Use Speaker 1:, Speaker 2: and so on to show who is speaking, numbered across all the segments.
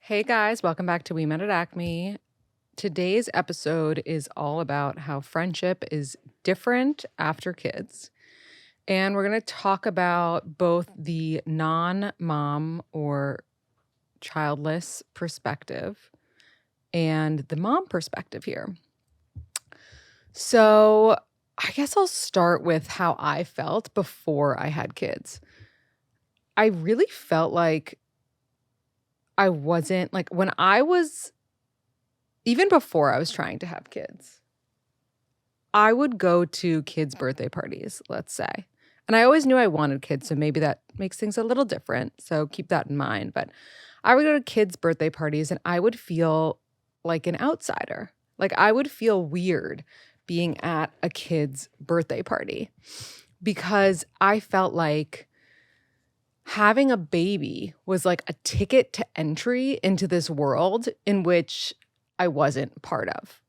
Speaker 1: Hey guys, welcome back to We Met at Acme. Today's episode is all about how friendship is different after kids. And we're going to talk about both the non mom or childless perspective and the mom perspective here. So, I guess I'll start with how I felt before I had kids. I really felt like I wasn't like when I was even before I was trying to have kids, I would go to kids' birthday parties, let's say. And I always knew I wanted kids, so maybe that makes things a little different. So keep that in mind. But I would go to kids' birthday parties and I would feel like an outsider. Like I would feel weird being at a kid's birthday party because I felt like having a baby was like a ticket to entry into this world in which I wasn't part of.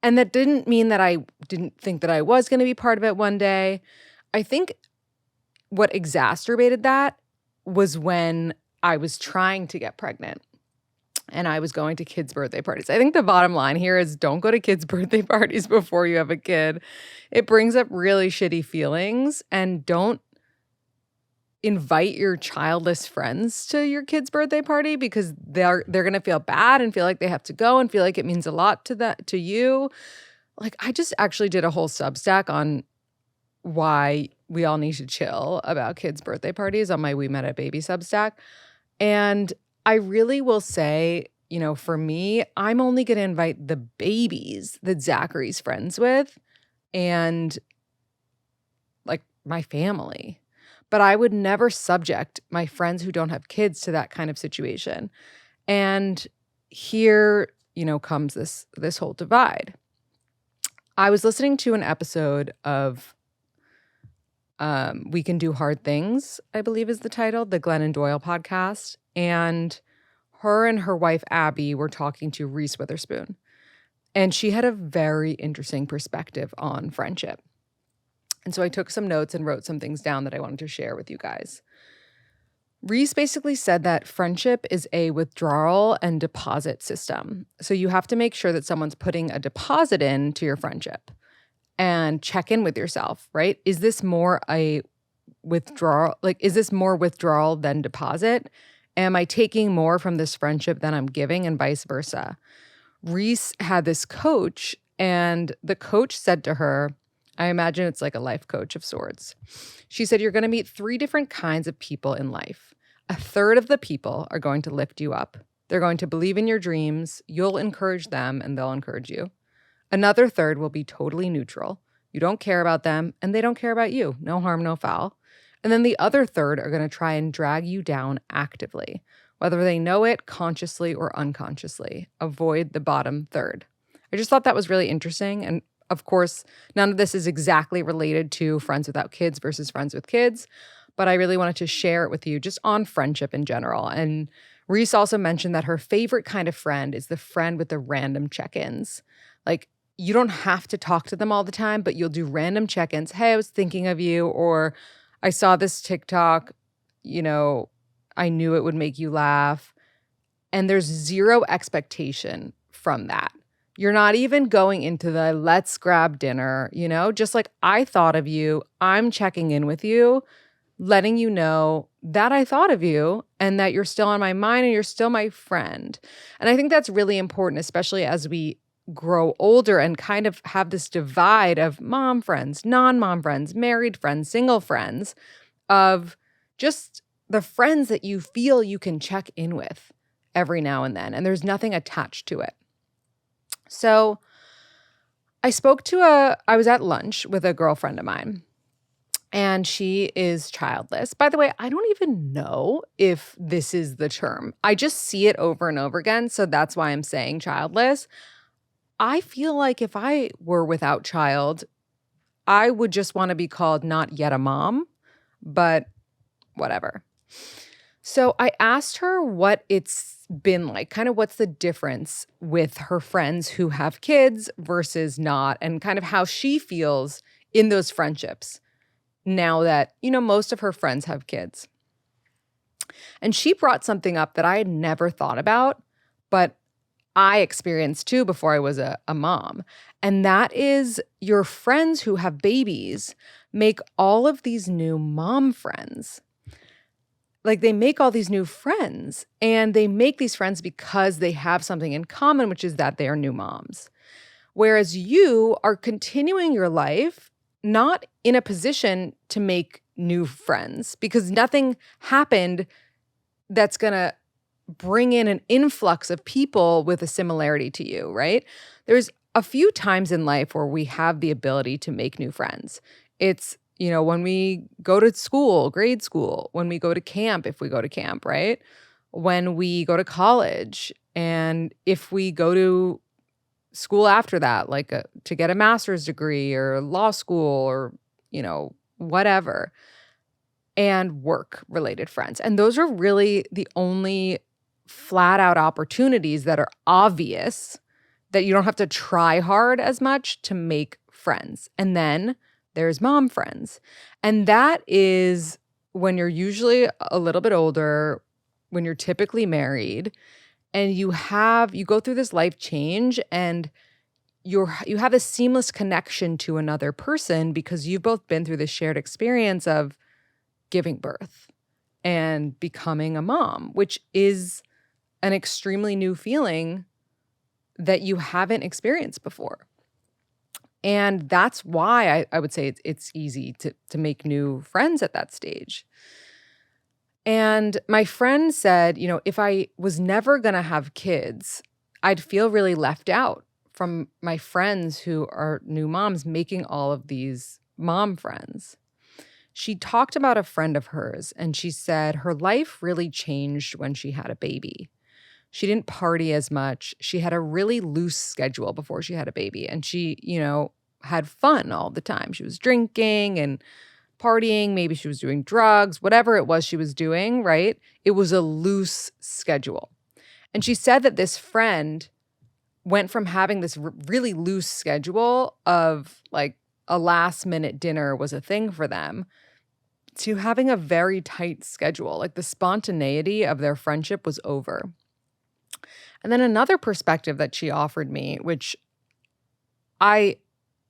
Speaker 1: And that didn't mean that I didn't think that I was going to be part of it one day. I think what exacerbated that was when I was trying to get pregnant and I was going to kids' birthday parties. I think the bottom line here is don't go to kids' birthday parties before you have a kid. It brings up really shitty feelings, and don't invite your childless friends to your kid's birthday party because they're going to feel bad and feel like they have to go and feel like it means a lot to you. Like I just actually did a whole Substack on why we all need to chill about kids' birthday parties on my We Met at Baby Substack. And I really will say, for me, I'm only going to invite the babies that Zachary's friends with and like my family. But I would never subject my friends who don't have kids to that kind of situation. And here, comes this whole divide. I was listening to an episode of We Can Do Hard Things, I believe is the title, the Glennon Doyle podcast. And her and her wife, Abby, were talking to Reese Witherspoon. And she had a very interesting perspective on friendship. And so I took some notes and wrote some things down that I wanted to share with you guys. Reese basically said that friendship is a withdrawal and deposit system. So you have to make sure that someone's putting a deposit into your friendship and check in with yourself, right? Is this more a withdrawal? Like, is this more withdrawal than deposit? Am I taking more from this friendship than I'm giving, and vice versa? Reese had this coach, and the coach said to her, I imagine it's like a life coach of sorts. She said, you're going to meet 3 different kinds of people in life. A third of the people are going to lift you up. They're going to believe in your dreams. You'll encourage them and they'll encourage you. Another third will be totally neutral. You don't care about them and they don't care about you. No harm, no foul. And then the other third are going to try and drag you down actively, whether they know it consciously or unconsciously. Avoid the bottom third. I just thought that was really interesting. And of course, none of this is exactly related to friends without kids versus friends with kids, but I really wanted to share it with you just on friendship in general. And Reese also mentioned that her favorite kind of friend is the friend with the random check-ins. Like, you don't have to talk to them all the time, but you'll do random check-ins. Hey, I was thinking of you, or I saw this TikTok, I knew it would make you laugh. And there's zero expectation from that. You're not even going into the let's grab dinner, just like I thought of you. I'm checking in with you, letting you know that I thought of you and that you're still on my mind and you're still my friend. And I think that's really important, especially as we grow older and kind of have this divide of mom friends, non-mom friends, married friends, single friends, of just the friends that you feel you can check in with every now and then. And there's nothing attached to it. So I was at lunch with a girlfriend of mine, and she is childless. By the way, I don't even know if this is the term. I just see it over and over again, so that's why I'm saying childless. I feel like if I were without child, I would just want to be called not yet a mom, but whatever. So I asked her what it's been like, kind of what's the difference with her friends who have kids versus not, and kind of how she feels in those friendships now that, most of her friends have kids. And she brought something up that I had never thought about, but I experienced too before I was a mom. And that is your friends who have babies make all of these new mom friends. Like they make all these new friends, and they make these friends because they have something in common, which is that they are new moms. Whereas you are continuing your life not in a position to make new friends because nothing happened that's going to bring in an influx of people with a similarity to you, right? There's a few times in life where we have the ability to make new friends. It's, when we go to school, grade school, when we go to camp, if we go to camp, right? When we go to college, and if we go to school after that, like to get a master's degree or law school or, whatever, and work related friends. And those are really the only flat out opportunities that are obvious that you don't have to try hard as much to make friends. And then there's mom friends. And that is when you're usually a little bit older, when you're typically married, and you go through this life change, and you have a seamless connection to another person because you've both been through this shared experience of giving birth and becoming a mom, which is an extremely new feeling that you haven't experienced before. And that's why I would say it's easy to make new friends at that stage. And my friend said, if I was never going to have kids, I'd feel really left out from my friends who are new moms making all of these mom friends. She talked about a friend of hers, and she said her life really changed when she had a baby. She didn't party as much. She had a really loose schedule before she had a baby, and she, had fun all the time. She was drinking and partying. Maybe she was doing drugs, whatever it was she was doing, right? It was a loose schedule. And she said that this friend went from having this really loose schedule of like a last minute dinner was a thing for them to having a very tight schedule. Like the spontaneity of their friendship was over. And then another perspective that she offered me, which I,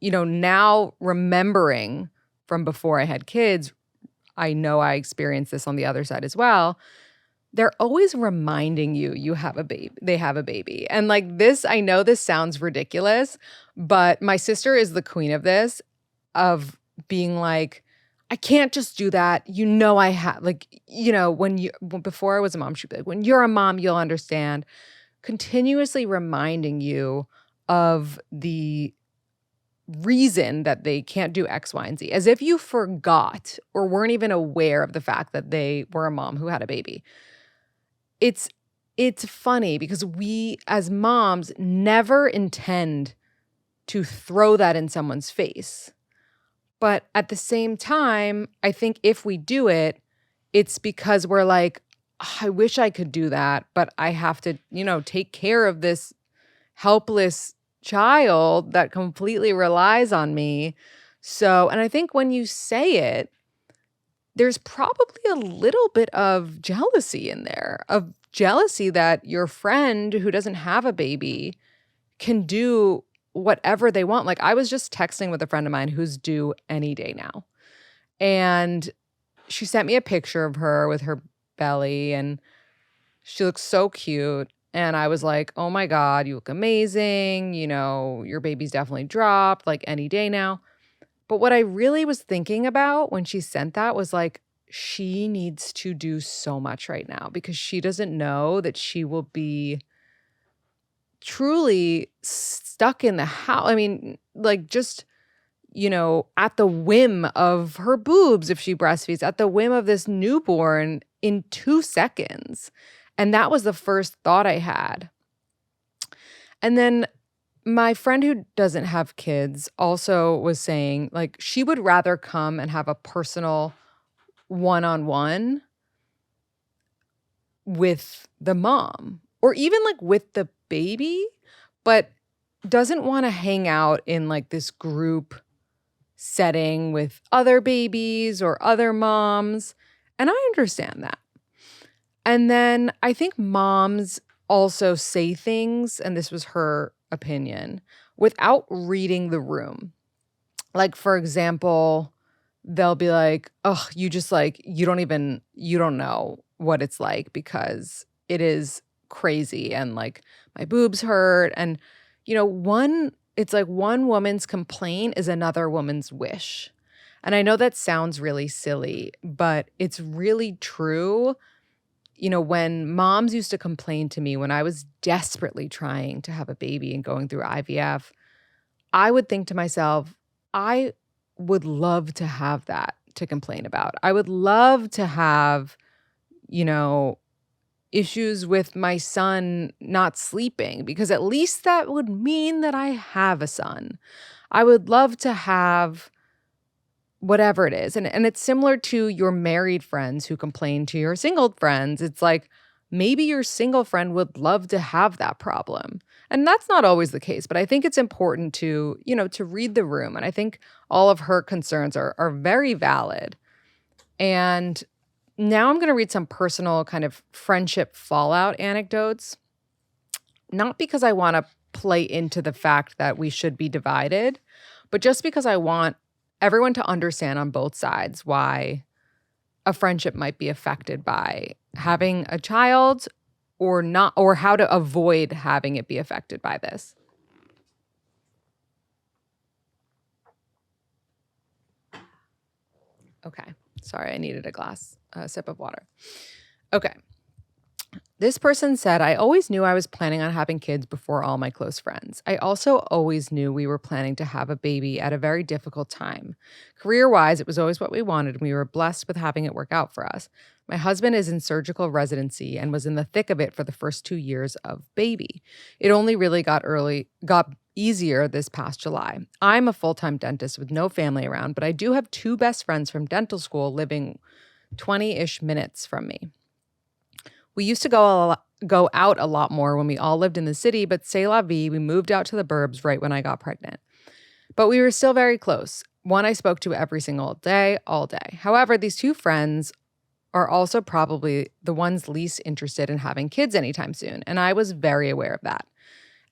Speaker 1: now remembering from before I had kids, I know I experienced this on the other side as well. They're always reminding you have a baby. They have a baby. And like this, I know this sounds ridiculous, but my sister is the queen of this, of being like, I can't just do that. I have, before I was a mom, she'd be like, when you're a mom, you'll understand. Continuously reminding you of the reason that they can't do X, Y, and Z, as if you forgot or weren't even aware of the fact that they were a mom who had a baby. It's funny because we as moms never intend to throw that in someone's face. But at the same time, I think if we do it, it's because we're like, I wish I could do that, but I have to, take care of this helpless child that completely relies on me. So, and I think when you say it, there's probably a little bit of jealousy in there, of jealousy that your friend who doesn't have a baby can do whatever they want. Like I was just texting with a friend of mine who's due any day now. And she sent me a picture of her with her belly, and she looks so cute. And I was like, oh my God, you look amazing. Your baby's definitely dropped, like any day now. But what I really was thinking about when she sent that was like, she needs to do so much right now because she doesn't know that she will be truly stuck in the house. I mean, like just, at the whim of her boobs if she breastfeeds, at the whim of this newborn in 2 seconds. And that was the first thought I had. And then my friend who doesn't have kids also was saying, like, she would rather come and have a personal one-on-one with the mom or even like with the baby, but doesn't want to hang out in like this group setting with other babies or other moms. And I understand that. And then I think moms also say things, and this was her opinion, without reading the room. Like, for example, they'll be like, "Oh, you just like you don't know what it's like because it is crazy and like my boobs hurt." And it's like one woman's complaint is another woman's wish. And I know that sounds really silly, but it's really true. When moms used to complain to me when I was desperately trying to have a baby and going through IVF, I would think to myself, I would love to have that to complain about. I would love to have, you know, issues with my son not sleeping, because at least that would mean that I have a son. I would love to have whatever it is. And it's similar to your married friends who complain to your single friends. It's like maybe your single friend would love to have that problem. And that's not always the case, but I think it's important to read the room. And I think all of her concerns are very valid. And now I'm going to read some personal kind of friendship fallout anecdotes, not because I want to play into the fact that we should be divided, but just because I want everyone to understand on both sides why a friendship might be affected by having a child or not, or how to avoid having it be affected by this. Okay. Sorry, I needed a sip of water. Okay. This person said, I always knew I was planning on having kids before all my close friends. I also always knew we were planning to have a baby at a very difficult time. Career-wise, it was always what we wanted, and we were blessed with having it work out for us. My husband is in surgical residency and was in the thick of it for the first 2 years of baby. It only really got easier this past July. I'm a full-time dentist with no family around, but I do have 2 best friends from dental school living 20-ish minutes from me. We used to go out a lot more when we all lived in the city, but c'est la vie, we moved out to the burbs right when I got pregnant. But we were still very close. One I spoke to every single day, all day. However, these 2 friends are also probably the ones least interested in having kids anytime soon, and I was very aware of that.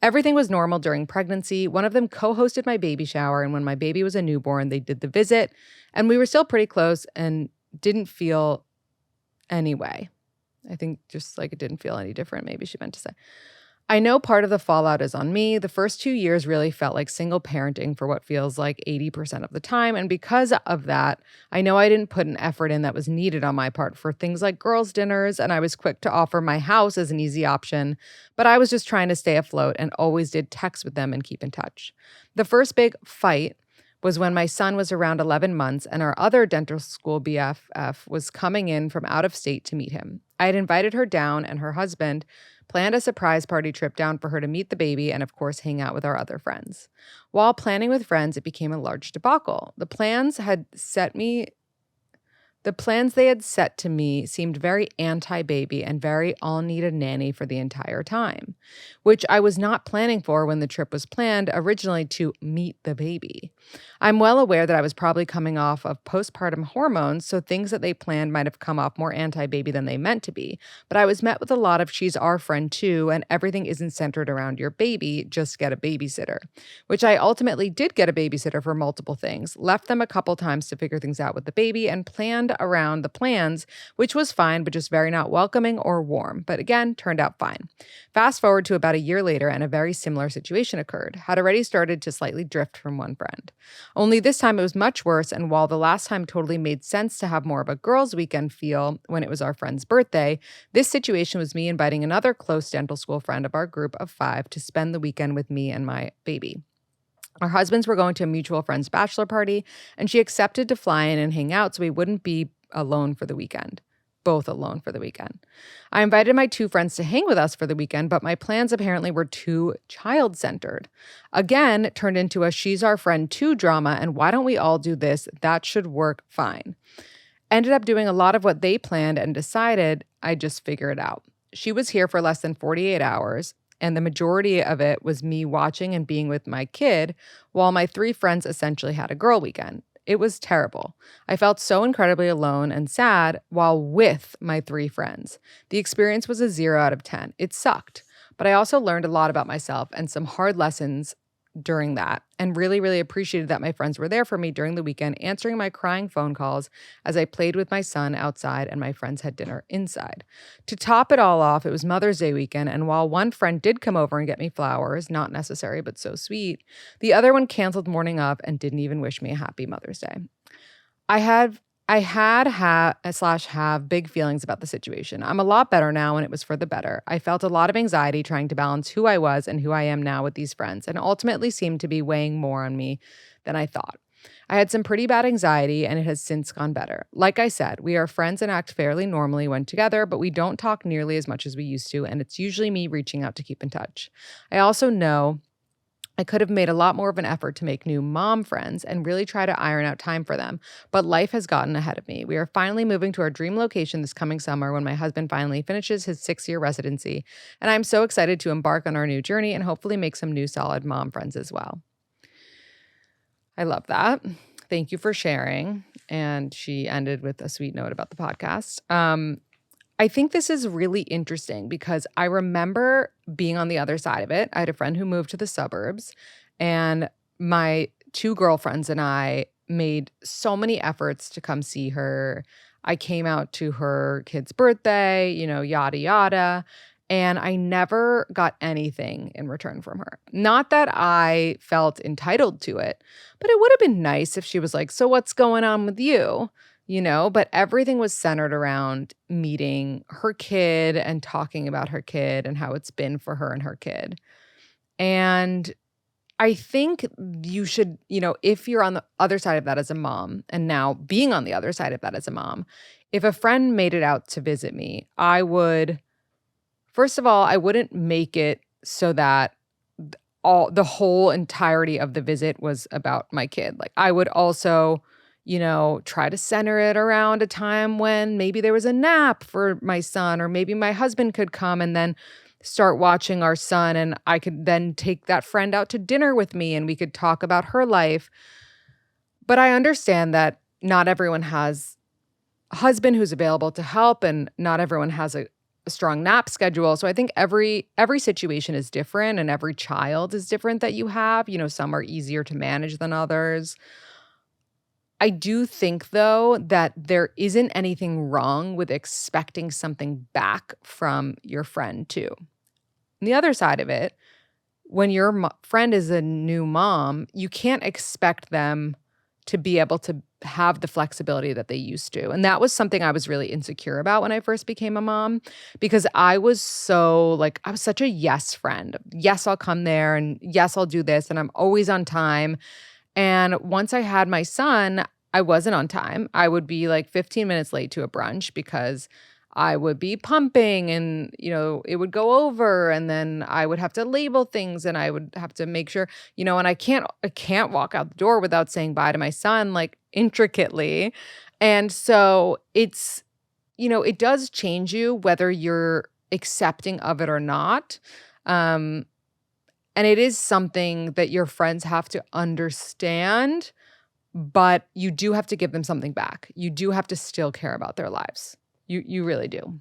Speaker 1: Everything was normal during pregnancy. One of them co-hosted my baby shower, and when my baby was a newborn, they did the visit, and we were still pretty close and didn't feel any way. I think just like it didn't feel any different, maybe she meant to say. I know part of the fallout is on me. The first 2 years really felt like single parenting for what feels like 80% of the time. And because of that, I know I didn't put an effort in that was needed on my part for things like girls' dinners. And I was quick to offer my house as an easy option. But I was just trying to stay afloat and always did text with them and keep in touch. The first big fight was when my son was around 11 months and our other dental school BFF was coming in from out of state to meet him. I had invited her down, and her husband planned a surprise party trip down for her to meet the baby and, of course, hang out with our other friends. While planning with friends, it became a large debacle. The plans they had set to me seemed very anti-baby and very I'll need a nanny for the entire time, which I was not planning for when the trip was planned originally to meet the baby. I'm well aware that I was probably coming off of postpartum hormones, so things that they planned might have come off more anti-baby than they meant to be, but I was met with a lot of she's our friend too, and everything isn't centered around your baby, just get a babysitter, which I ultimately did get a babysitter for multiple things, left them a couple times to figure things out with the baby, and planned around the plans, which was fine, but just very not welcoming or warm. But again, turned out fine. Fast forward to about a year later, and a very similar situation occurred. Had already started to slightly drift from one friend. Only this time it was much worse, and while the last time totally made sense to have more of a girls' weekend feel when it was our friend's birthday, this situation was me inviting another close dental school friend of our group of 5 to spend the weekend with me and my baby. Our husbands were going to a mutual friend's bachelor party, and she accepted to fly in and hang out so we wouldn't be alone for the weekend. Both alone for the weekend. I invited my 2 friends to hang with us for the weekend, but my plans apparently were too child-centered. Again, it turned into a she's our friend too drama, and why don't we all do this? That should work fine. Ended up doing a lot of what they planned and decided I'd just figure it out. She was here for less than 48 hours, and the majority of it was me watching and being with my kid, while my 3 friends essentially had a girl weekend. It was terrible. I felt so incredibly alone and sad while with my 3 friends. The experience was a 0 out of 10. It sucked. But I also learned a lot about myself and some hard lessons during that, and really, really appreciated that my friends were there for me during the weekend, answering my crying phone calls as I played with my son outside and my friends had dinner inside. To top it all off, it was Mother's Day weekend, and while one friend did come over and get me flowers, not necessary, but so sweet, the other one canceled morning up and didn't even wish me a happy Mother's Day. I had have big feelings about the situation. I'm a lot better now, and it was for the better. I felt a lot of anxiety trying to balance who I was and who I am now with these friends, and ultimately seemed to be weighing more on me than I thought. I had some pretty bad anxiety, and it has since gone better. Like I said, we are friends and act fairly normally when together, but we don't talk nearly as much as we used to, and it's usually me reaching out to keep in touch. I also know I could have made a lot more of an effort to make new mom friends and really try to iron out time for them, but life has gotten ahead of me. We are finally moving to our dream location this coming summer when my husband finally finishes his 6-year residency, and I'm so excited to embark on our new journey and hopefully make some new solid mom friends as well. I love that. Thank you for sharing. And she ended with a sweet note about the podcast. I think this is really interesting because I remember being on the other side of it. I had a friend who moved to the suburbs, and my 2 girlfriends and I made so many efforts to come see her. I came out to her kid's birthday, yada, yada. And I never got anything in return from her. Not that I felt entitled to it, but it would have been nice if she was like, "So what's going on with you?" But everything was centered around meeting her kid and talking about her kid and how it's been for her and her kid. And I think you should, if you're on the other side of that as a mom, and now being on the other side of that as a mom, if a friend made it out to visit me, first of all, I wouldn't make it so that the whole entirety of the visit was about my kid. Like, I would also, try to center it around a time when maybe there was a nap for my son, or maybe my husband could come and then start watching our son, and I could then take that friend out to dinner with me and we could talk about her life. But I understand that not everyone has a husband who's available to help, and not everyone has a strong nap schedule. So I think every situation is different, and every child is different that you have. Some are easier to manage than others. I do think, though, that there isn't anything wrong with expecting something back from your friend, too. On the other side of it, when your friend is a new mom, you can't expect them to be able to have the flexibility that they used to. And that was something I was really insecure about when I first became a mom, because I was such a yes friend. Yes, I'll come there, and yes, I'll do this, and I'm always on time. And once I had my son, I wasn't on time. I would be like 15 minutes late to a brunch because I would be pumping, and, it would go over, and then I would have to label things, and I would have to make sure, and I can't walk out the door without saying bye to my son, like, intricately. And so it's, it does change you whether you're accepting of it or not. And it is something that your friends have to understand, but you do have to give them something back. You do have to still care about their lives. You really do.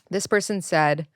Speaker 1: This person said,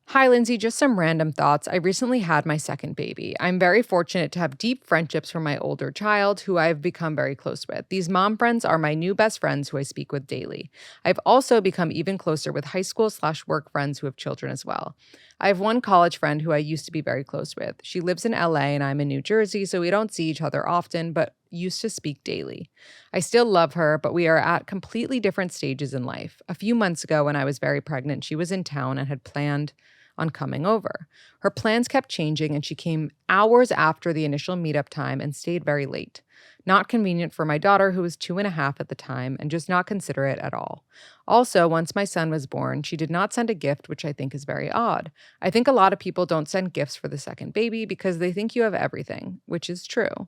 Speaker 1: "Hi, Lindsay, just some random thoughts. I recently had my second baby. I'm very fortunate to have deep friendships from my older child, who I've become very close with. These mom friends are my new best friends who I speak with daily. I've also become even closer with high school/work friends who have children as well. I have one college friend who I used to be very close with. She lives in LA and I'm in New Jersey, so we don't see each other often, but used to speak daily. I still love her, but we are at completely different stages in life. A few months ago, when I was very pregnant, she was in town and had planned on coming over. Her plans kept changing, and she came hours after the initial meetup time and stayed very late. Not convenient for my daughter, who was 2.5 at the time, and just not considerate at all. Also, once my son was born, she did not send a gift, which I think is very odd. I think a lot of people don't send gifts for the second baby because they think you have everything, which is true.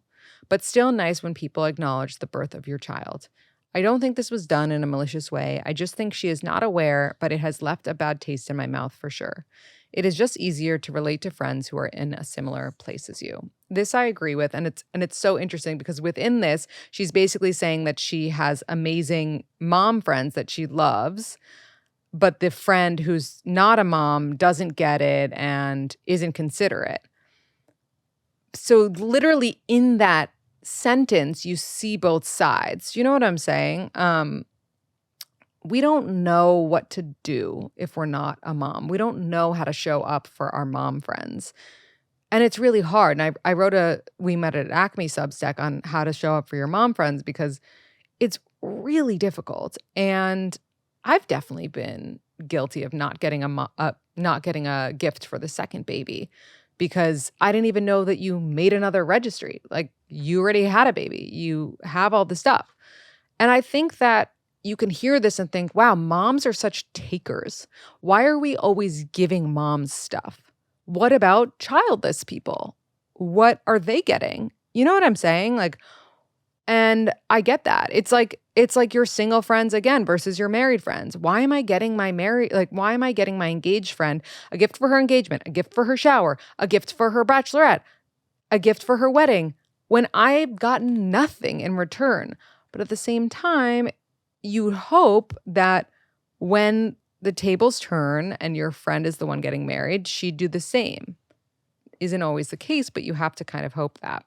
Speaker 1: But still nice when people acknowledge the birth of your child. I don't think this was done in a malicious way. I just think she is not aware, but it has left a bad taste in my mouth for sure. It is just easier to relate to friends who are in a similar place as you." This I agree with, and it's so interesting because within this, she's basically saying that she has amazing mom friends that she loves, but the friend who's not a mom doesn't get it and isn't considerate. So literally in that sentence, you see both sides. You know what I'm saying? We don't know what to do if we're not a mom. We don't know how to show up for our mom friends. And it's really hard. And I wrote a We Met at Acme Substack on how to show up for your mom friends because it's really difficult. And I've definitely been guilty of not getting a gift for the second baby because I didn't even know that you made another registry. Like, you already had a baby. You have all the stuff. And I think that you can hear this and think, wow, moms are such takers. Why are we always giving moms stuff? What about childless people? What are they getting? You know what I'm saying? Like, and I get that. It's like your single friends again versus your married friends. Why am I getting my engaged friend a gift for her engagement, a gift for her shower, a gift for her bachelorette, a gift for her wedding when I've gotten nothing in return? But at the same time, you hope that when the tables turn and your friend is the one getting married, she'd do the same. Isn't always the case, but you have to kind of hope that.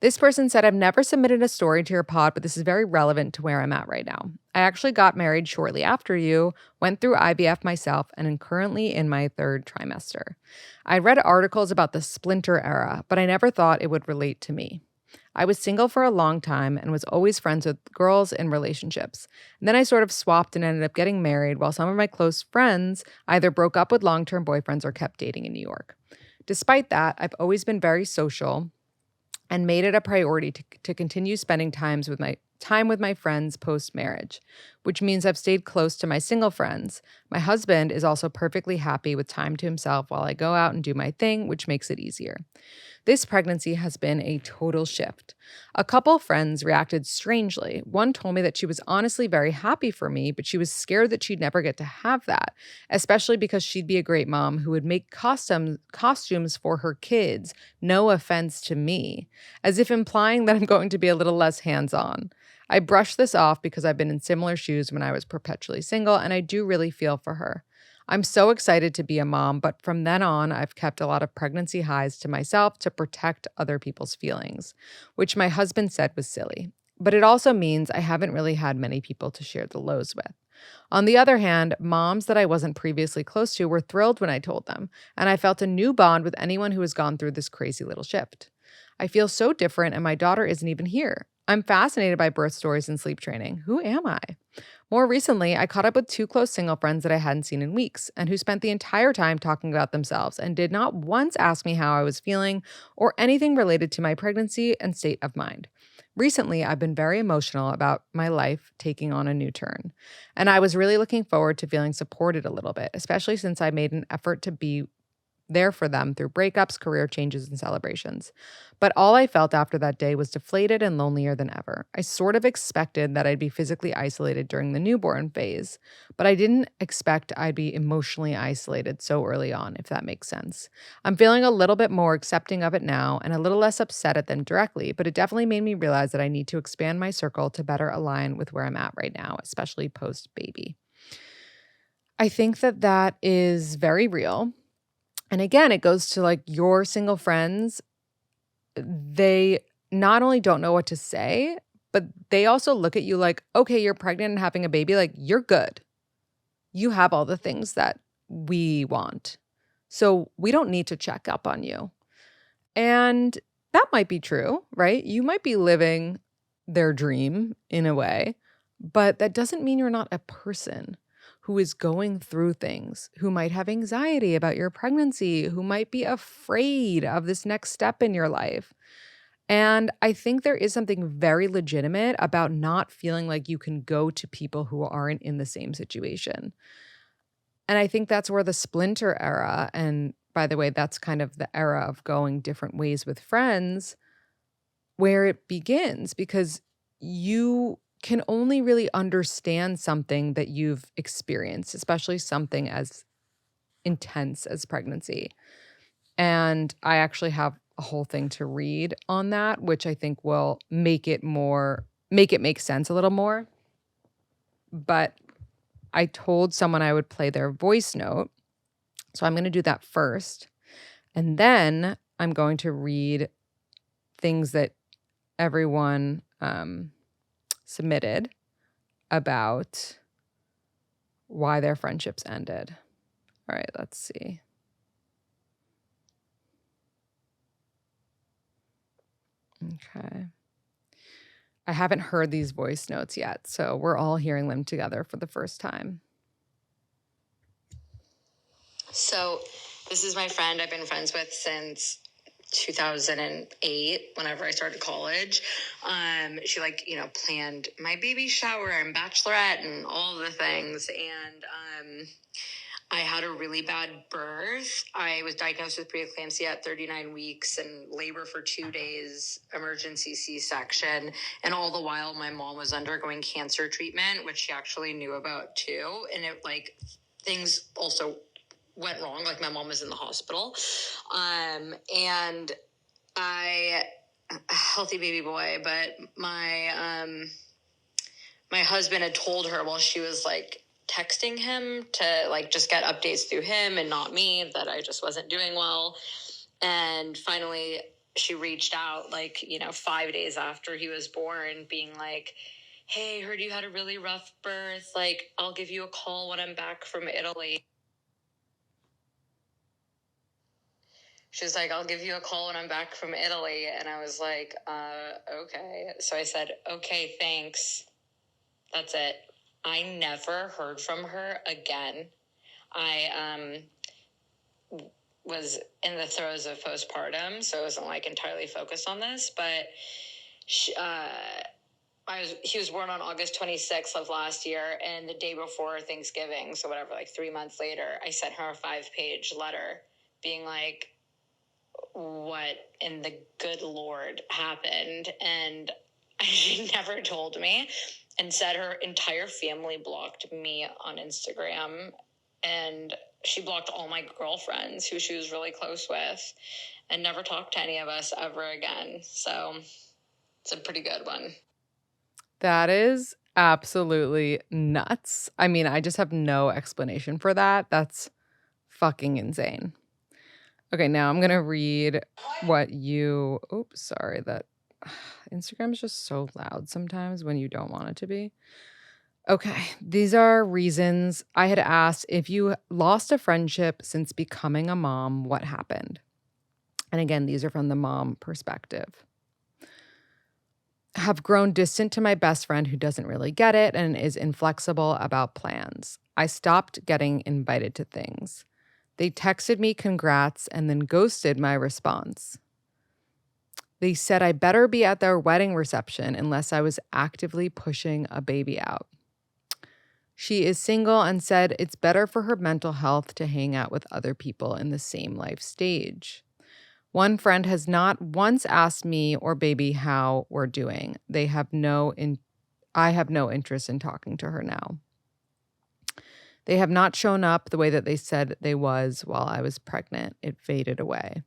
Speaker 1: This person said, I've never submitted a story to your pod, but this is very relevant to where I'm at right now. I actually got married shortly after you, went through IVF myself, and am currently in my 3rd trimester. I read articles about the splinter era, but I never thought it would relate to me. I was single for a long time and was always friends with girls in relationships. And then I sort of swapped and ended up getting married while some of my close friends either broke up with long-term boyfriends or kept dating in New York. Despite that, I've always been very social and made it a priority to continue spending time with my friends post-marriage, which means I've stayed close to my single friends. My husband is also perfectly happy with time to himself while I go out and do my thing, which makes it easier. This pregnancy has been a total shift. A couple friends reacted strangely. One told me that she was honestly very happy for me, but she was scared that she'd never get to have that, especially because she'd be a great mom who would make costumes for her kids, no offense to me, as if implying that I'm going to be a little less hands-on. I brushed this off because I've been in similar shoes when I was perpetually single, and I do really feel for her. I'm so excited to be a mom, but from then on, I've kept a lot of pregnancy highs to myself to protect other people's feelings, which my husband said was silly. But it also means I haven't really had many people to share the lows with. On the other hand, moms that I wasn't previously close to were thrilled when I told them, and I felt a new bond with anyone who has gone through this crazy little shift. I feel so different, and my daughter isn't even here. I'm fascinated by birth stories and sleep training. Who am I? More recently, I caught up with 2 close single friends that I hadn't seen in weeks and who spent the entire time talking about themselves and did not once ask me how I was feeling or anything related to my pregnancy and state of mind. Recently, I've been very emotional about my life taking on a new turn, and I was really looking forward to feeling supported a little bit, especially since I made an effort to be there for them through breakups, career changes, and celebrations. But all I felt after that day was deflated and lonelier than ever. I sort of expected that I'd be physically isolated during the newborn phase, but I didn't expect I'd be emotionally isolated so early on, if that makes sense. I'm feeling a little bit more accepting of it now and a little less upset at them directly, but it definitely made me realize that I need to expand my circle to better align with where I'm at right now, especially post-baby. I think that that is very real. And again, it goes to like your single friends. They not only don't know what to say, but they also look at you like, okay, you're pregnant and having a baby. Like, you're good. You have all the things that we want. So we don't need to check up on you. And that might be true, right? You might be living their dream in a way, but that doesn't mean you're not a person who is going through things, who might have anxiety about your pregnancy, who might be afraid of this next step in your life. And I think there is something very legitimate about not feeling like you can go to people who aren't in the same situation. And I think that's where the splinter era, and by the way, that's kind of the era of going different ways with friends, where it begins, because you can only really understand something that you've experienced, especially something as intense as pregnancy. And I actually have a whole thing to read on that, which I think will make it make sense a little more. But I told someone I would play their voice note. So I'm going to do that first. And then I'm going to read things that everyone submitted about why their friendships ended. All right, let's see. Okay. I haven't heard these voice notes yet, so we're all hearing them together for the first time.
Speaker 2: So this is my friend I've been friends with since 2008, whenever I started college. She planned my baby shower and bachelorette and all the things. And I had a really bad birth. I was diagnosed with preeclampsia at 39 weeks and labor for 2 days, emergency C-section. And all the while my mom was undergoing cancer treatment, which she actually knew about too. And things also went wrong. Like my mom was in the hospital. And a healthy baby boy, but my husband had told her while she was texting him to just get updates through him and not me, that I just wasn't doing well. And finally she reached out 5 days after he was born, being like, hey, heard you had a really rough birth. I'll give you a call when I'm back from Italy. She was like, I'll give you a call when I'm back from Italy. And I was like, okay. So I said, okay, thanks. That's it. I never heard from her again. I was in the throes of postpartum, so I wasn't entirely focused on this. But he was born on August 26th of last year, and the day before Thanksgiving, so whatever, 3 months later, I sent her a 5-page letter being like, what in the good Lord happened? And she never told me, and said her entire family blocked me on Instagram, and she blocked all my girlfriends who she was really close with, and never talked to any of us ever again. So it's a pretty good one.
Speaker 1: That is absolutely nuts. I mean, I just have no explanation for that. That's fucking insane. Okay, now I'm going to read what you... Oops, sorry. That Instagram is just so loud sometimes when you don't want it to be. Okay, these are reasons. I had asked, if you lost a friendship since becoming a mom, what happened? And again, these are from the mom perspective. Have grown distant to my best friend who doesn't really get it and is inflexible about plans. I stopped getting invited to things. They texted me congrats and then ghosted my response. They said I better be at their wedding reception unless I was actively pushing a baby out. She is single and said it's better for her mental health to hang out with other people in the same life stage. One friend has not once asked me or baby how we're doing. I have no interest in talking to her now. They have not shown up the way that they said they was while I was pregnant. It faded away.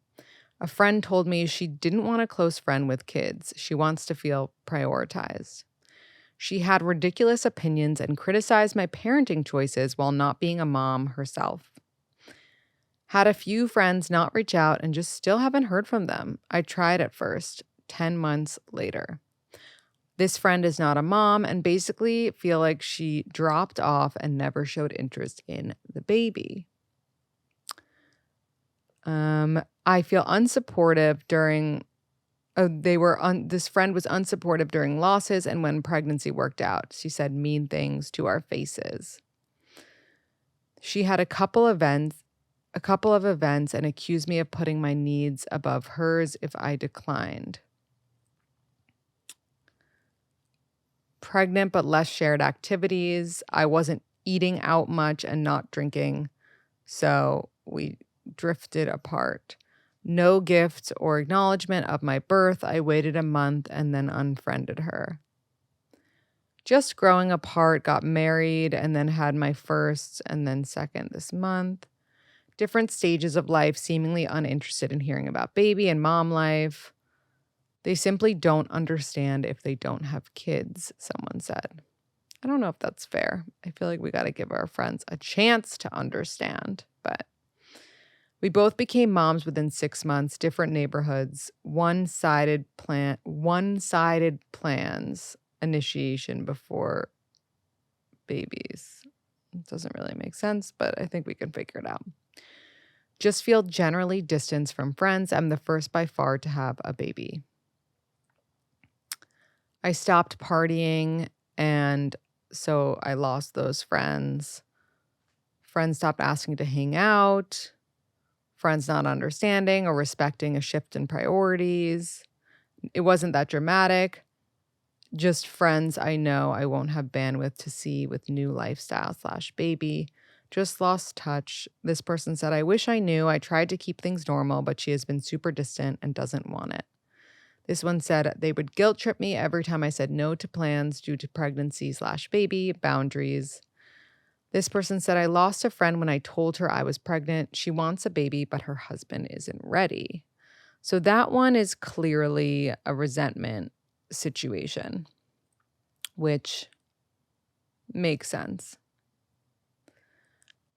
Speaker 1: A friend told me she didn't want a close friend with kids. She wants to feel prioritized. She had ridiculous opinions and criticized my parenting choices while not being a mom herself. Had a few friends not reach out and just still haven't heard from them. I tried at first, 10 months later. This friend is not a mom and basically feel like she dropped off and never showed interest in the baby. I feel unsupportive during... this friend was unsupportive during losses and when pregnancy worked out. She said mean things to our faces. She had a couple of events and accused me of putting my needs above hers if I declined. Pregnant but less shared activities. I wasn't eating out much and not drinking, so we drifted apart. No gift or acknowledgement of my birth. I waited a month and then unfriended her. Just growing apart, got married, and then had my first and then second this month. Different stages of life, seemingly uninterested in hearing about baby and mom life. They simply don't understand if they don't have kids, someone said. I don't know if that's fair. I feel like we got to give our friends a chance to understand, but we both became moms within 6 months, different neighborhoods, one-sided plans, initiation before babies. It doesn't really make sense, but I think we can figure it out. Just feel generally distanced from friends. I'm the first by far to have a baby. I stopped partying, and so I lost those friends. Friends stopped asking to hang out. Friends not understanding or respecting a shift in priorities. It wasn't that dramatic. Just friends I know I won't have bandwidth to see with new lifestyle/baby. Just lost touch. This person said, I wish I knew. I tried to keep things normal, but she has been super distant and doesn't want it. This one said they would guilt trip me every time I said no to plans due to pregnancy/baby, boundaries. This person said, I lost a friend when I told her I was pregnant. She wants a baby, but her husband isn't ready. So that one is clearly a resentment situation, which makes sense.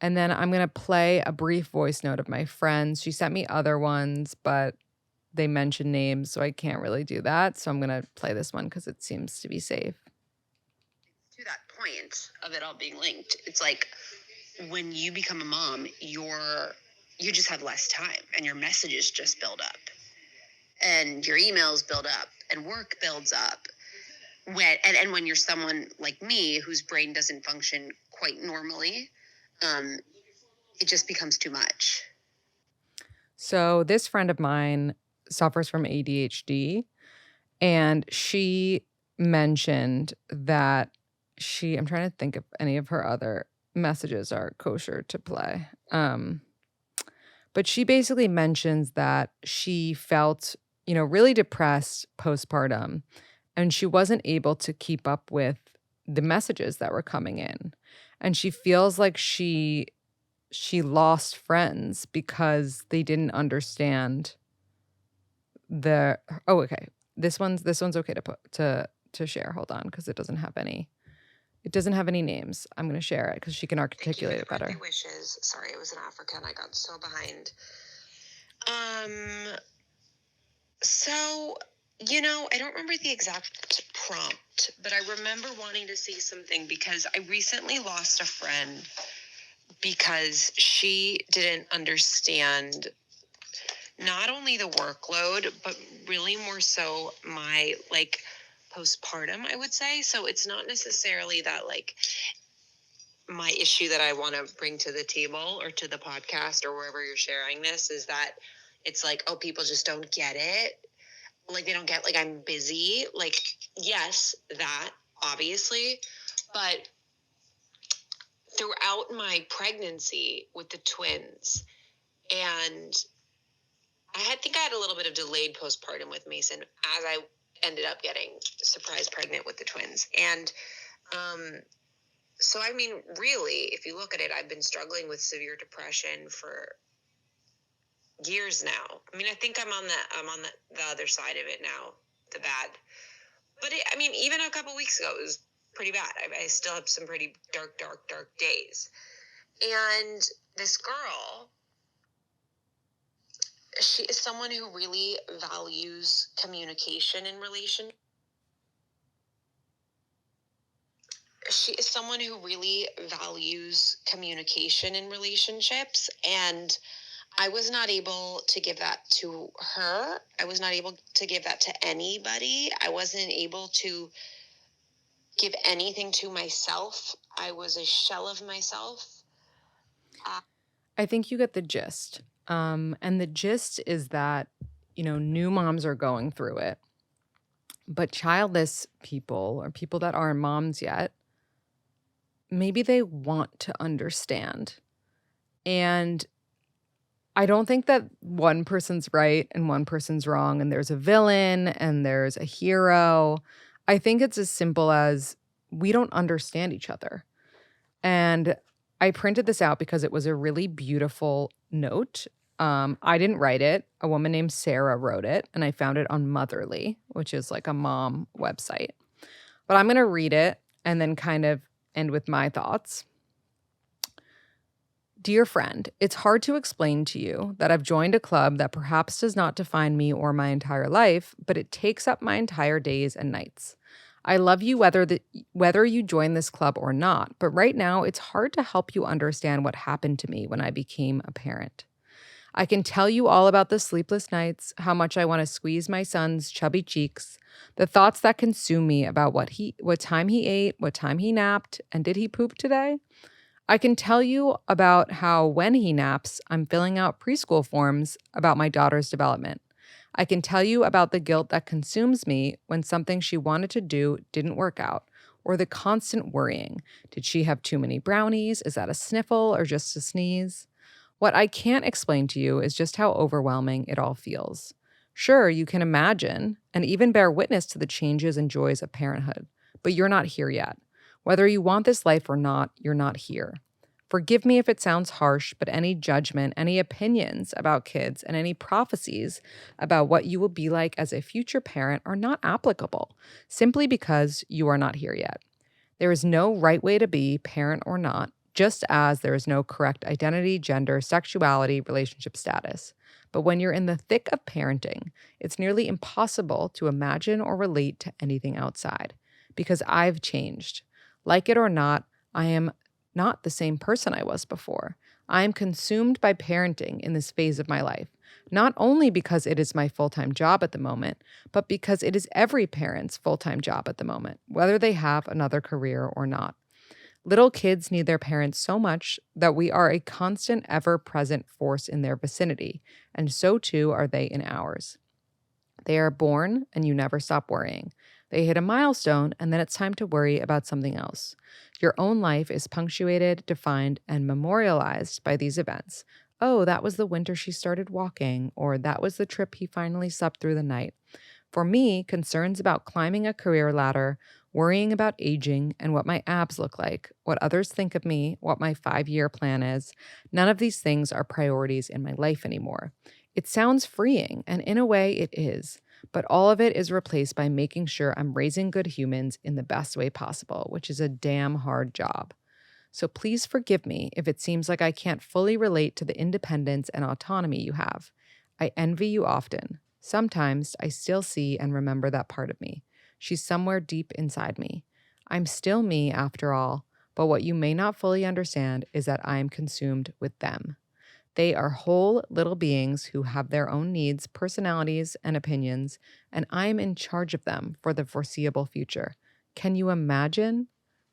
Speaker 1: And then I'm going to play a brief voice note of my friends. She sent me other ones, but they mention names, so I can't really do that. So I'm going to play this one because it seems to be safe.
Speaker 2: To that point of it all being linked, it's like when you become a mom, you just have less time and your messages just build up and your emails build up and work builds up. When you're someone like me whose brain doesn't function quite normally, it just becomes too much.
Speaker 1: So this friend of mine suffers from ADHD, and she mentioned that I'm trying to think if any of her other messages are kosher to play. But she basically mentions that she felt, really depressed postpartum, and she wasn't able to keep up with the messages that were coming in. And she feels like she lost friends because they didn't understand okay. This one's okay to put to share. Hold on, because it doesn't have any names. I'm going to share it because she can articulate it better.
Speaker 2: Wishes. Sorry, it was in Africa and I got so behind. So, I don't remember the exact prompt, but I remember wanting to say something because I recently lost a friend because she didn't understand not only the workload, but really more so my postpartum, I would say. So it's not necessarily that my issue that I want to bring to the table or to the podcast or wherever you're sharing this is that it's like, oh, people just don't get it. Like they don't get I'm busy. Yes, that obviously, but throughout my pregnancy with the twins, and I think I had a little bit of delayed postpartum with Mason as I ended up getting surprise pregnant with the twins. And so, I mean, really, if you look at it, I've been struggling with severe depression for years now. I mean, I think I'm on the other side of it now, the bad. But even a couple weeks ago, it was pretty bad. I still have some pretty dark days. And this girl, she is someone who really values communication in relation. She is someone who really values communication in relationships, and I was not able to give that to her. I was not able to give that to anybody. I wasn't able to give anything to myself. I was a shell of myself.
Speaker 1: I think you get the gist. And the gist is that, new moms are going through it. But childless people or people that aren't moms yet, maybe they want to understand. And I don't think that one person's right and one person's wrong, and there's a villain and there's a hero. I think it's as simple as we don't understand each other. And I printed this out because it was a really beautiful note. I didn't write it. A woman named Sarah wrote it, and I found it on Motherly, which is like a mom website. But I'm going to read it, and then kind of end with my thoughts. Dear friend, it's hard to explain to you that I've joined a club that perhaps does not define me or my entire life, but it takes up my entire days and nights. I love you whether you join this club or not, but right now it's hard to help you understand what happened to me when I became a parent. I can tell you all about the sleepless nights, how much I want to squeeze my son's chubby cheeks, the thoughts that consume me about what time he ate, what time he napped, and did he poop today? I can tell you about how when he naps, I'm filling out preschool forms about my daughter's development. I can tell you about the guilt that consumes me when something she wanted to do didn't work out, or the constant worrying. Did she have too many brownies? Is that a sniffle or just a sneeze? What I can't explain to you is just how overwhelming it all feels. Sure, you can imagine and even bear witness to the changes and joys of parenthood, but you're not here yet. Whether you want this life or not, you're not here. Forgive me if it sounds harsh, but any judgment, any opinions about kids, and any prophecies about what you will be like as a future parent are not applicable, simply because you are not here yet. There is no right way to be, parent or not, just as there is no correct identity, gender, sexuality, relationship status. But when you're in the thick of parenting, it's nearly impossible to imagine or relate to anything outside, because I've changed. Like it or not, I am not the same person I was before. I am consumed by parenting in this phase of my life, not only because it is my full-time job at the moment, but because it is every parent's full-time job at the moment, whether they have another career or not. Little kids need their parents so much that we are a constant, ever-present force in their vicinity, and so too are they in ours. They are born, and you never stop worrying. They hit a milestone, and then it's time to worry about something else. Your own life is punctuated, defined, and memorialized by these events. Oh, that was the winter she started walking, or that was the trip he finally slept through the night. For me, concerns about climbing a career ladder, worrying about aging and what my abs look like, what others think of me, what my 5-year plan is, none of these things are priorities in my life anymore. It sounds freeing, and in a way it is, but all of it is replaced by making sure I'm raising good humans in the best way possible, which is a damn hard job. So please forgive me if it seems like I can't fully relate to the independence and autonomy you have. I envy you often. Sometimes I still see and remember that part of me. She's somewhere deep inside me. I'm still me after all, but what you may not fully understand is that I am consumed with them. They are whole little beings who have their own needs, personalities, and opinions, and I'm in charge of them for the foreseeable future. Can you imagine?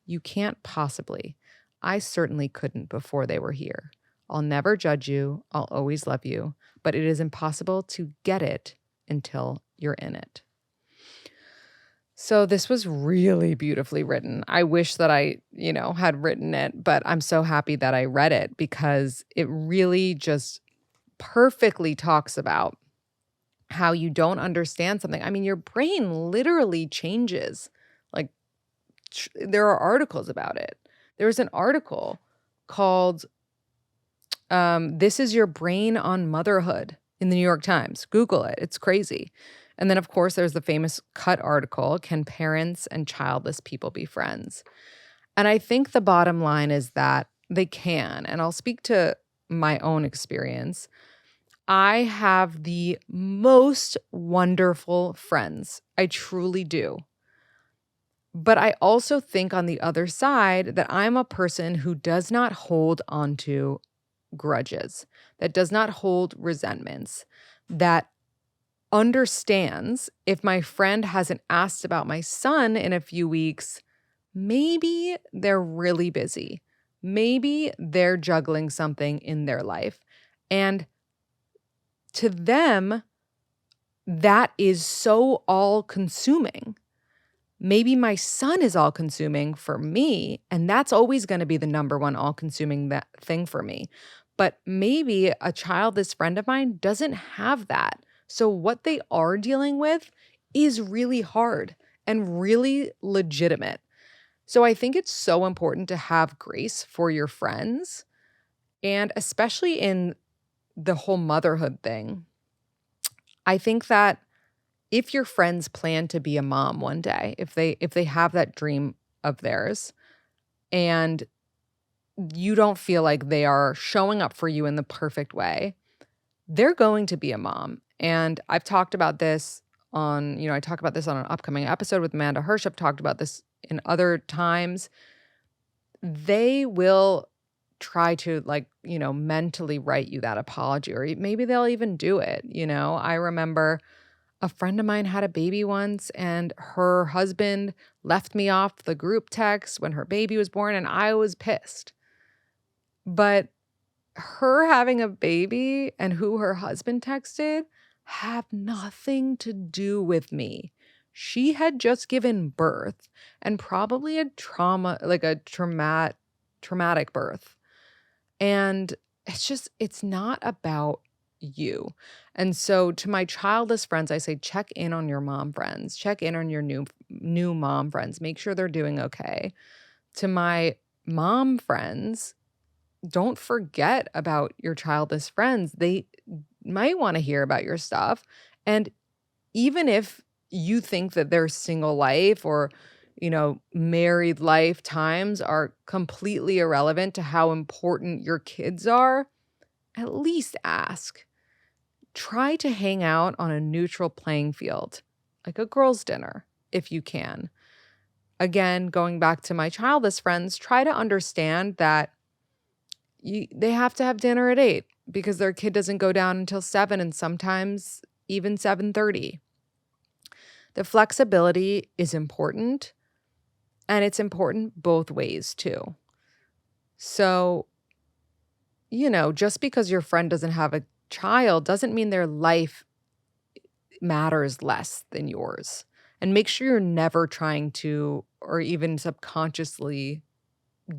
Speaker 1: You can't possibly. I certainly couldn't before they were here. I'll never judge you. I'll always love you, but it is impossible to get it until you're in it. So this was really beautifully written. I wish that I, had written it, but I'm so happy that I read it because it really just perfectly talks about how you don't understand something. I mean, your brain literally changes. Like there are articles about it. There's an article called This Is Your Brain on Motherhood in the New York Times. Google it. It's crazy. And then, of course, there's the famous Cut article, Can Parents and Childless People Be Friends? And I think the bottom line is that they can. And I'll speak to my own experience. I have the most wonderful friends. I truly do. But I also think on the other side that I'm a person who does not hold onto grudges, that does not hold resentments, that understands if my friend hasn't asked about my son in a few weeks, maybe they're really busy. Maybe they're juggling something in their life. And to them, that is so all-consuming. Maybe my son is all-consuming for me, and that's always going to be the number one all-consuming thing for me. But maybe a childless friend of mine doesn't have that. So what they are dealing with is really hard and really legitimate. So I think it's so important to have grace for your friends, and especially in the whole motherhood thing. I think that if your friends plan to be a mom one day, if they have that dream of theirs and you don't feel like they are showing up for you in the perfect way, they're going to be a mom. And I've talked about this I talk about this on an upcoming episode with Amanda Hirsch. I've talked about this in other times. They will try to mentally write you that apology, or maybe they'll even do it. I remember a friend of mine had a baby once and her husband left me off the group text when her baby was born and I was pissed. But her having a baby and who her husband texted have nothing to do with me. She had just given birth and probably a traumatic birth. And it's not about you. And so to my childless friends, I say, check in on your mom friends, check in on your new mom friends, make sure they're doing okay. To my mom friends, don't forget about your childless friends. They might want to hear about your stuff. And even if you think that their single life or, married life times are completely irrelevant to how important your kids are, at least ask. Try to hang out on a neutral playing field, like a girls' dinner, if you can. Again, going back to my childless friends, try to understand that they have to have dinner at 8 because their kid doesn't go down until 7 and sometimes even 7:30. The flexibility is important, and it's important both ways too. So, just because your friend doesn't have a child doesn't mean their life matters less than yours. And make sure you're never trying to, or even subconsciously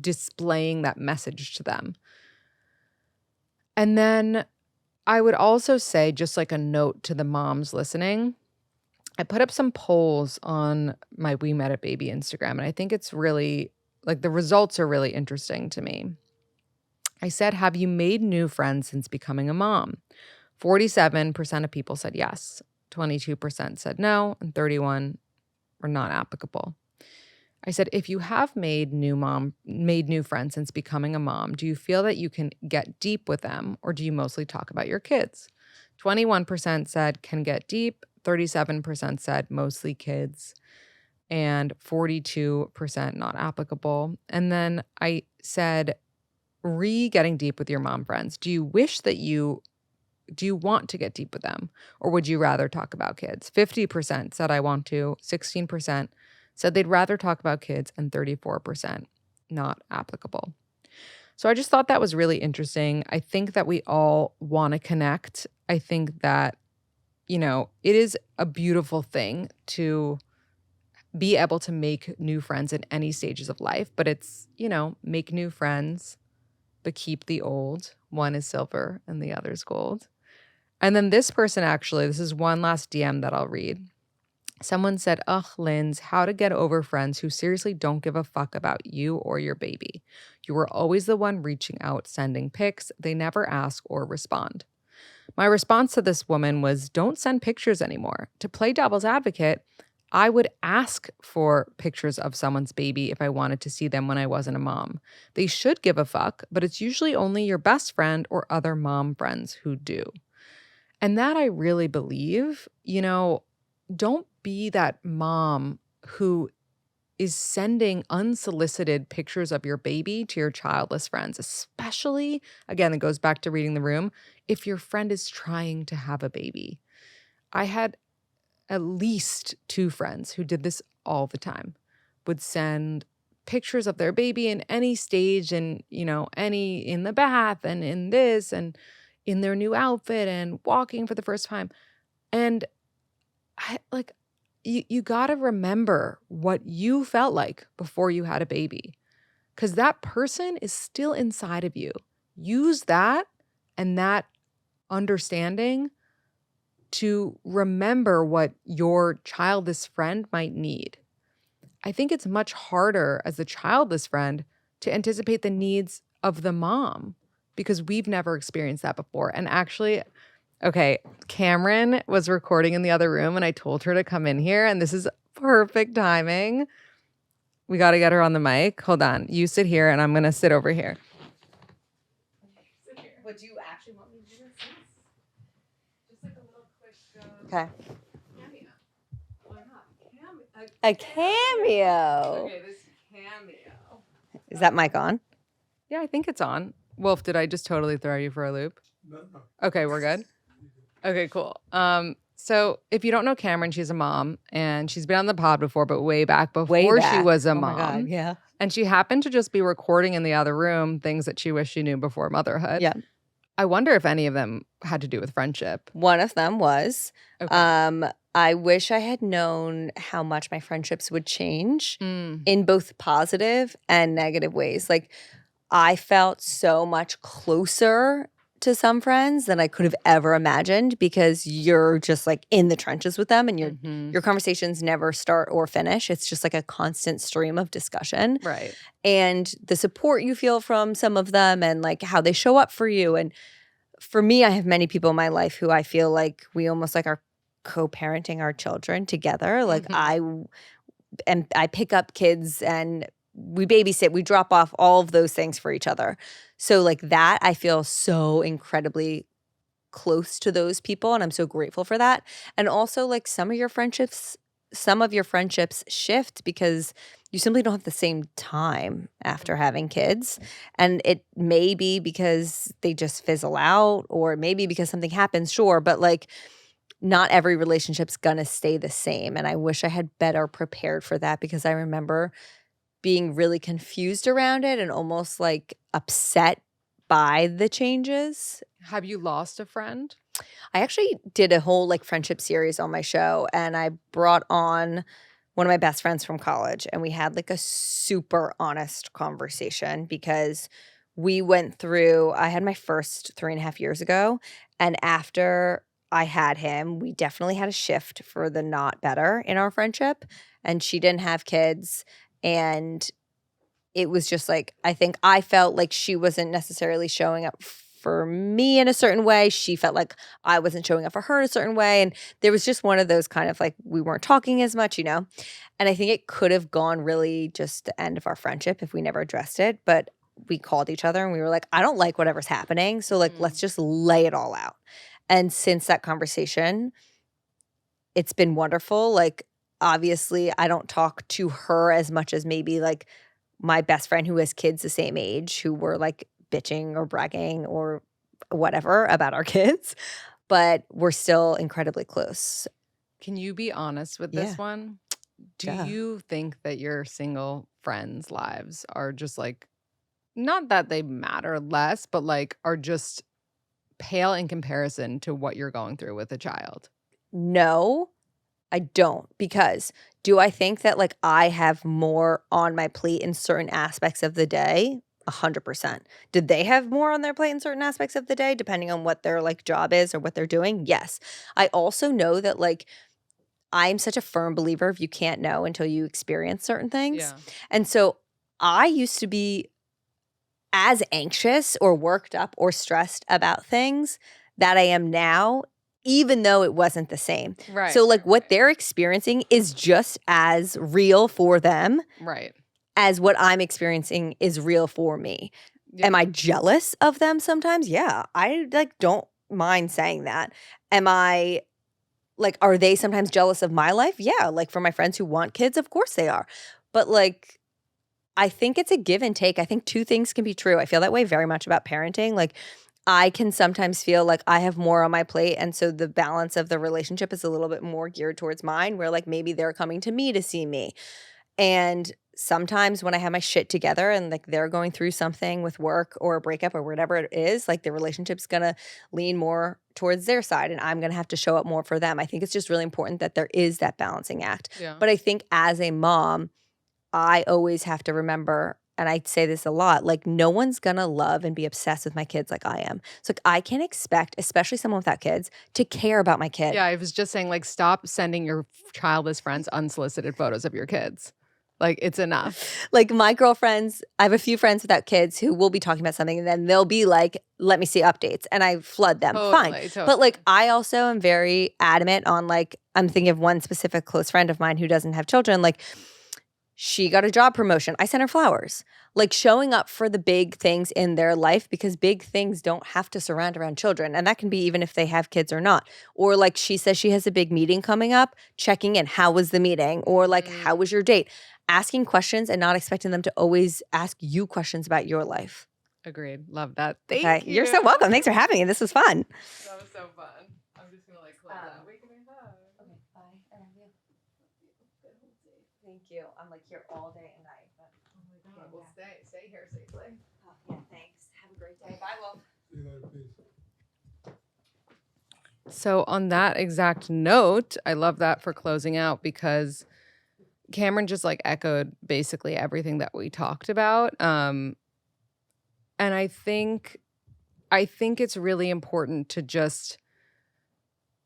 Speaker 1: displaying that message to them. And then I would also say, just like a note to the moms listening, I put up some polls on my We Met a Baby Instagram, and I think it's really, the results are really interesting to me. I said, have you made new friends since becoming a mom? 47% of people said yes, 22% said no, and 31% were not applicable. I said, if you have made new friends since becoming a mom, do you feel that you can get deep with them, or do you mostly talk about your kids? 21% said can get deep, 37% said mostly kids, and 42% not applicable. And then I said, getting deep with your mom friends. Do you want to get deep with them, or would you rather talk about kids? 50% said I want to, 16% said they'd rather talk about kids, and 34% not applicable. So I just thought that was really interesting. I think that we all want to connect. I think that, it is a beautiful thing to be able to make new friends in any stages of life, but it's, make new friends, but keep the old. One is silver and the other's gold. And then this person, actually, this is one last DM that I'll read. Someone said, ugh, Linz, how to get over friends who seriously don't give a fuck about you or your baby. You were always the one reaching out, sending pics. They never ask or respond. My response to this woman was, don't send pictures anymore. To play devil's advocate, I would ask for pictures of someone's baby if I wanted to see them when I wasn't a mom. They should give a fuck, but it's usually only your best friend or other mom friends who do. And that I really believe, don't be that mom who is sending unsolicited pictures of your baby to your childless friends, especially, again, it goes back to reading the room, if your friend is trying to have a baby. I had at least 2 friends who did this all the time, would send pictures of their baby in any stage and, any in the bath and in this and in their new outfit and walking for the first time. And you got to remember what you felt like before you had a baby, because that person is still inside of you. Use that and that understanding to remember what your childless friend might need. I think it's much harder as a childless friend to anticipate the needs of the mom because we've never experienced that before. And actually, okay, Cameron was recording in the other room and I told her to come in here, and this is perfect timing. We got to get her on the mic. Hold on. You sit here and I'm going to sit over here.
Speaker 3: But do you actually want me to do this?
Speaker 1: Just like a little quick
Speaker 3: Okay.
Speaker 1: cameo. Why not?
Speaker 3: A cameo.
Speaker 1: Okay, this cameo.
Speaker 3: Is that mic on?
Speaker 1: Yeah, I think it's on. Wolf, did I just totally throw you for a loop?
Speaker 4: No.
Speaker 1: Okay, we're good. Okay, cool. So if you don't know Cameron, she's a mom and she's been on the pod before, but way back before she was a mom.
Speaker 3: Oh my God, yeah.
Speaker 1: And she happened to just be recording in the other room things that she wished she knew before motherhood.
Speaker 3: Yeah.
Speaker 1: I wonder if any of them had to do with friendship.
Speaker 3: One of them was,
Speaker 1: Okay.
Speaker 3: I wish I had known how much my friendships would change
Speaker 1: Mm.
Speaker 3: in both positive and negative ways. Like, I felt so much closer to some friends than I could have ever imagined because you're just like in the trenches with them and your conversations never start or finish. It's just like a constant stream of discussion.
Speaker 1: Right.
Speaker 3: And the support you feel from some of them and like how they show up for you. And for me, I have many people in my life who I feel like we almost like are co-parenting our children together. Like I pick up kids and we babysit, we drop off, all of those things for each other. So like that, I feel so incredibly close to those people and I'm so grateful for that. And also like some of your friendships shift because you simply don't have the same time after having kids. And it may be because they just fizzle out or maybe because something happens, sure, but like not every relationship's gonna stay the same. And I wish I had better prepared for that because I remember being really confused around it and almost like upset by the changes.
Speaker 1: Have you lost a friend?
Speaker 3: I actually did a whole like friendship series on my show and I brought on one of my best friends from college and we had like a super honest conversation because we went through, I had my first 3.5 years ago and after I had him, we definitely had a shift for the not better in our friendship and she didn't have kids. And it was just like, I think I felt like she wasn't necessarily showing up for me in a certain way. She felt like I wasn't showing up for her in a certain way. And there was just one of those kind of like, we weren't talking as much, you know? And I think it could have gone really just the end of our friendship if we never addressed it. But we called each other and we were like, I don't like whatever's happening. So like, let's just lay it all out. And since that conversation, it's been wonderful. Like, obviously, I don't talk to her as much as maybe like my best friend who has kids the same age who were like bitching or bragging or whatever about our kids, but we're still incredibly close.
Speaker 1: Can you be honest with this one? Do
Speaker 3: Yeah.
Speaker 1: you think that your single friends' lives are just like, not that they matter less, but like are just pale in comparison to what you're going through with a child?
Speaker 3: No, I don't. Because do I think that like I have more on my plate in certain aspects of the day? 100%. Did they have more on their plate in certain aspects of the day, depending on what their like job is or what they're doing? Yes. I also know that like I'm such a firm believer of you can't know until you experience certain things.
Speaker 1: Yeah.
Speaker 3: And so I used to be as anxious or worked up or stressed about things that I am now, even though it wasn't the same.
Speaker 1: Right.
Speaker 3: So like what they're experiencing is just as real for them
Speaker 1: Right.
Speaker 3: as what I'm experiencing is real for me.
Speaker 1: Yeah.
Speaker 3: Am I jealous of them sometimes? Yeah. I like don't mind saying that. Am I like, are they sometimes jealous of my life? Yeah. Like for my friends who want kids, of course they are. But like, I think it's a give and take. I think two things can be true. I feel that way very much about parenting. Like I can sometimes feel like I have more on my plate. And so the balance of the relationship is a little bit more geared towards mine, where like maybe they're coming to me to see me. And sometimes when I have my shit together and like they're going through something with work or a breakup or whatever it is, like the relationship's gonna lean more towards their side and I'm gonna have to show up more for them. I think it's just really important that there is that balancing act.
Speaker 1: Yeah.
Speaker 3: But I think as a mom, I always have to remember, and I say this a lot, like no one's gonna love and be obsessed with my kids like I am. So like I can expect, especially someone without kids, to care about my kid.
Speaker 1: Yeah, I was just saying, like, stop sending your childless friends unsolicited photos of your kids. Like, it's enough.
Speaker 3: Like my girlfriends, I have a few friends without kids who will be talking about something and then they'll be like, let me see updates. And I flood them. Fine.
Speaker 1: Totally.
Speaker 3: But like I also am very adamant on like, I'm thinking of one specific close friend of mine who doesn't have children. Like She got a job promotion. I sent her flowers. Like showing up for the big things in their life, because big things don't have to surround around children. And that can be even if they have kids or not. Or like she says she has a big meeting coming up, checking in. How was the meeting? Or like, how was your date? Asking questions and not expecting them to always ask you questions about your life.
Speaker 1: Agreed. Love that. Thank you.
Speaker 3: You're so welcome. Thanks for having me. This was fun.
Speaker 1: That was so fun. I'm just going to like close out. Wait, give me a hug.
Speaker 3: Okay, bye. I love you. Thank you. I'm like here all day and night. But
Speaker 1: Oh my God. Well, stay here safely.
Speaker 3: yeah, thanks. Have a great day. Bye, Wolf.
Speaker 4: See you later, peace.
Speaker 1: So on that exact note, I love that for closing out because Cameron just like echoed basically everything that we talked about. And I think it's really important to just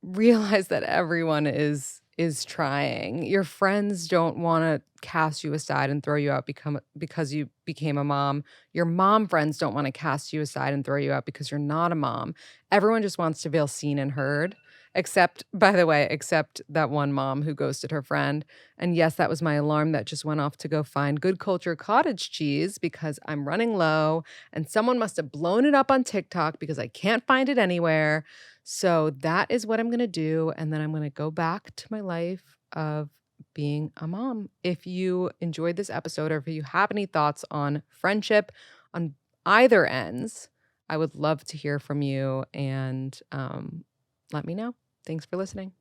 Speaker 1: realize that everyone is trying. Your friends don't want to cast you aside and throw you out because you became a mom. Your mom friends don't want to cast you aside and throw you out because you're not a mom. Everyone just wants to feel seen and heard. Except, by the way, except that one mom who ghosted her friend. And yes, that was my alarm that just went off to go find Good Culture cottage cheese because I'm running low and someone must have blown it up on TikTok because I can't find it anywhere. So that is what I'm going to do. And then I'm going to go back to my life of being a mom. If you enjoyed this episode or if you have any thoughts on friendship on either ends, I would love to hear from you and let me know. Thanks for listening.